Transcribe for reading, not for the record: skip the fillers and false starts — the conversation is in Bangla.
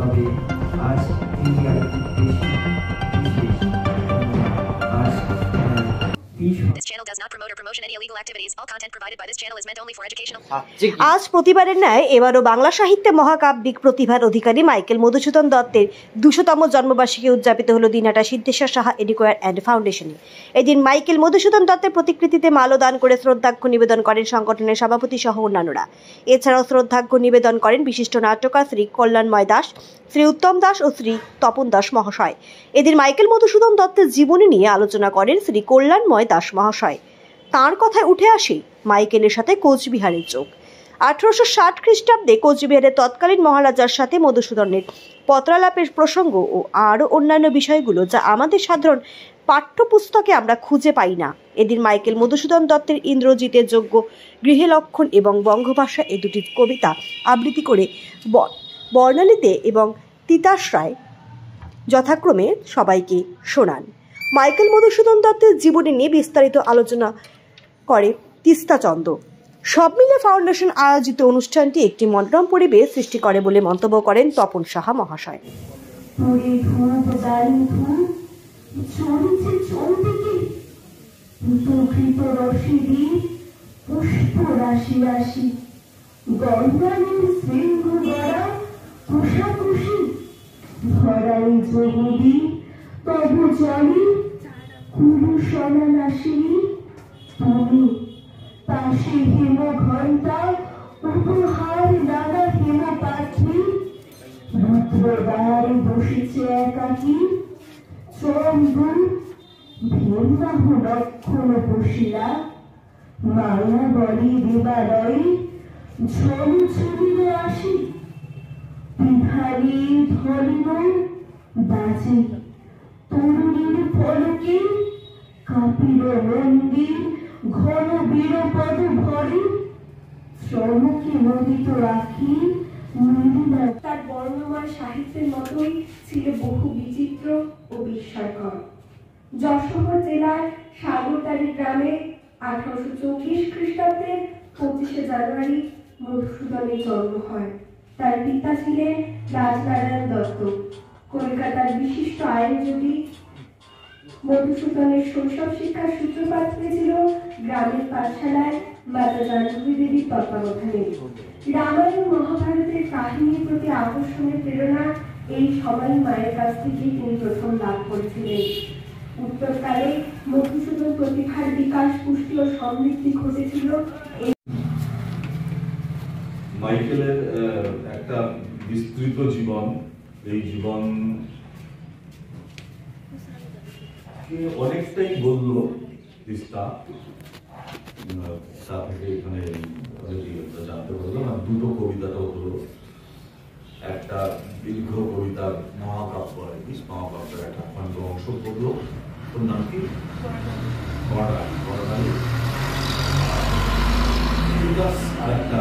তবে আজ তিনি আরেকটি This channel does not promote or promotion any illegal activities. All content provided by this channel is meant only for educational. আজ প্রতিবারের ন্যায় এবারও বাংলা সাহিত্যে মহাকাব্যিক প্রতিভার অধিকারী মাইকেল মধুসূদন দত্তের 200তম জন্মবার্ষিকী উদযাপিত হলো দিনহাটা সিদ্ধেশ্বর সাহা এডুকেয়ার অ্যান্ড ফাউন্ডেশনে। এদিন মাইকেল মধুসূদন দত্তের প্রতিকৃতিতে মাল্যদান করে শ্রদ্ধার্ঘ্য নিবেদন করেন সংগঠনের সভাপতি সহ অন্যান্যরা। এছাড়াও শ্রদ্ধার্ঘ্য নিবেদন করেন বিশিষ্ট নাট্যকার শ্রী কল্যাণময় দাস, শ্রী উত্তম দাস ও শ্রী তপন দাস মহাশয়। এদিন মাইকেল মধুসূদন দত্তের জীবনী নিয়ে আলোচনা করেন শ্রী কল্যাণময় দাস মহাশয়। তাঁর কথায় উঠে আসে মাইকেলের সাথে কোচবিহারের যোগ। 1860 খ্রিস্টাব্দে কোচবিহারের তৎকালীন মহারাজার সাথে মধুসূদনের পত্রালাপের প্রসঙ্গ ও আরও অন্যান্য বিষয়গুলো যা আমাদের সাধারণ পাঠ্যপুস্তকে আমরা খুঁজে পাই না। এদিন মাইকেল মধুসূদন দত্তের ইন্দ্রজিতের যজ্ঞ, গৃহলক্ষণ এবং বঙ্গভাষা এই দুটি কবিতা আবৃত্তি করে বর্ণালীতে এবং তিতাশ্রায় যথাক্রমে সবাইকে শোনান। মাইকেল মধুসূদন দত্তের জীবনী নিয়ে বিস্তারিত আলোচনা করে তিস্তাচন্দ্র। সব মিলে ফাউন্ডেশন আয়োজিত অনুষ্ঠানটি একটি মনোরম পরিবেশ সৃষ্টি করে বলে মন্তব্য করেন তপন সাহা মহাশয়। পাশে হেম ঘন্টা উপহার নানা হেম পাখি রুদ্রদ্বারে বসেছে একাকী চন্দ্র ভীমবাহ লক্ষণ বসিলা মায়া বলি দেবালয়ে ঝল ছড়িল আসি বিহারী ধরিল বাজে তরুণীর ফলকে কাঁপিল মন্দির ঘন বীরপদ ভরে শ্রমকে নদিত রাখি তার বর্ণময় সাহিত্যের মতোই ছিল বহু বিচিত্র ও বিস্ময়কর। যশোর জেলার সাগরতারি গ্রামে 1834 খ্রিস্টাব্দের 25শে জানুয়ারি মধুসূদনের জন্ম হয়। তার পিতা ছিলেন রাজনারায়ণ দত্ত, কলকাতার বিশিষ্ট আইনজীবী। মধুসূদনের শৈশব শিক্ষার সূত্রপাত হয়েছিল গ্রামের পাঠশালায় মাতা জাহ্নবী দেবীর তত্ত্বাবধানে। রামায়ণ মহাভারতের কাহিনীর প্রতি আকর্ষণের প্রেরণা এই সবাই মায়ের কাছ থেকে তিনি প্রথম লাভ করেছিলেন। উত্তরকালে মধুসূদন প্রতিভার বিকাশ, পুষ্টি ও সমৃদ্ধি ঘটেছিল। মাইকেলের একটা বিস্তৃত জীবন, এই জীবন অনেকটাই বললো তিস্তা, তা থেকে এখানে জানতে পারলাম। আর দুটো কবিতাটাও হলো, একটা দীর্ঘ কবিতার মহাকাব্য আর কি, মহাকাব্যের একটা খণ্ড অংশ পড়লো। ওর নাম কি? বর্ণালী। আর একটা